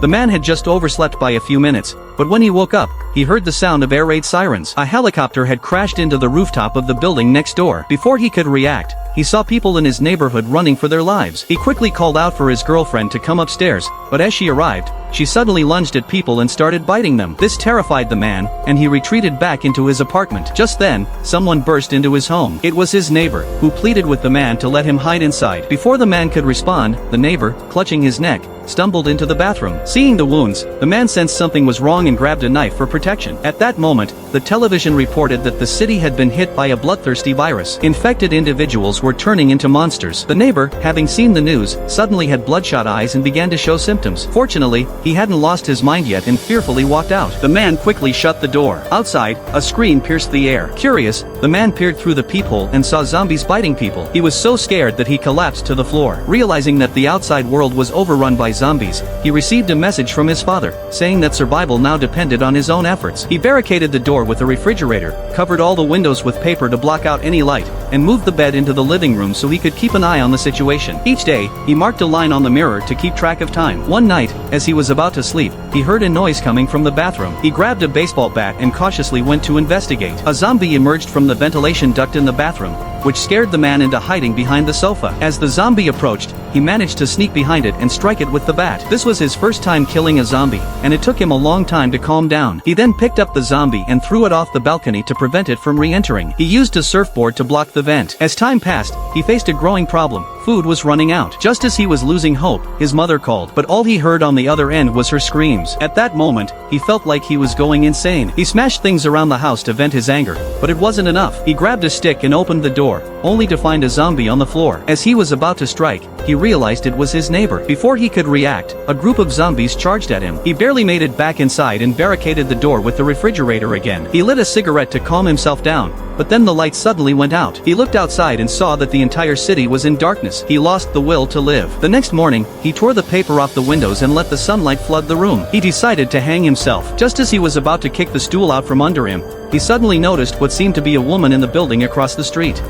The man had just overslept by a few minutes, but when he woke up, he heard the sound of air raid sirens. A helicopter had crashed into the rooftop of the building next door. Before he could react, he saw people in his neighborhood running for their lives. He quickly called out for his girlfriend to come upstairs, but as she arrived, she suddenly lunged at people and started biting them. This terrified the man, and he retreated back into his apartment. Just then, someone burst into his home. It was his neighbor, who pleaded with the man to let him hide inside. Before the man could respond, the neighbor, clutching his neck, stumbled into the bathroom. Seeing the wounds, the man sensed something was wrong and grabbed a knife for protection. At that moment, the television reported that the city had been hit by a bloodthirsty virus. Infected individuals were turning into monsters. The neighbor, having seen the news, suddenly had bloodshot eyes and began to show symptoms. Fortunately, he hadn't lost his mind yet and fearfully walked out. The man quickly shut the door. Outside, a scream pierced the air. Curious, the man peered through the peephole and saw zombies biting people. He was so scared that he collapsed to the floor. Realizing that the outside world was overrun by zombies, he received a message from his father, saying that survival now depended on his own efforts. He barricaded the door with a refrigerator, covered all the windows with paper to block out any light, and moved the bed into the living room so he could keep an eye on the situation. Each day, he marked a line on the mirror to keep track of time. One night, as he was about to sleep, he heard a noise coming from the bathroom. He grabbed a baseball bat and cautiously went to investigate. A zombie emerged from the ventilation duct in the bathroom, which scared the man into hiding behind the sofa. As the zombie approached, he managed to sneak behind it and strike it with the bat. This was his first time killing a zombie, and it took him a long time to calm down. He then picked up the zombie and threw it off the balcony to prevent it from re-entering. He used a surfboard to block the vent. As time passed, he faced a growing problem. Food was running out. Just as he was losing hope, his mother called, but all he heard on the other end was her screams. At that moment, he felt like he was going insane. He smashed things around the house to vent his anger, but it wasn't enough. He grabbed a stick and opened the door, only to find a zombie on the floor. As he was about to strike, he realized it was his neighbor. Before he could react, a group of zombies charged at him. He barely made it back inside and barricaded the door with the refrigerator again. He lit a cigarette to calm himself down, but then the light suddenly went out. He looked outside and saw that the entire city was in darkness. He lost the will to live. The next morning, he tore the paper off the windows and let the sunlight flood the room. He decided to hang himself. Just as he was about to kick the stool out from under him, he suddenly noticed what seemed to be a woman in the building across the street.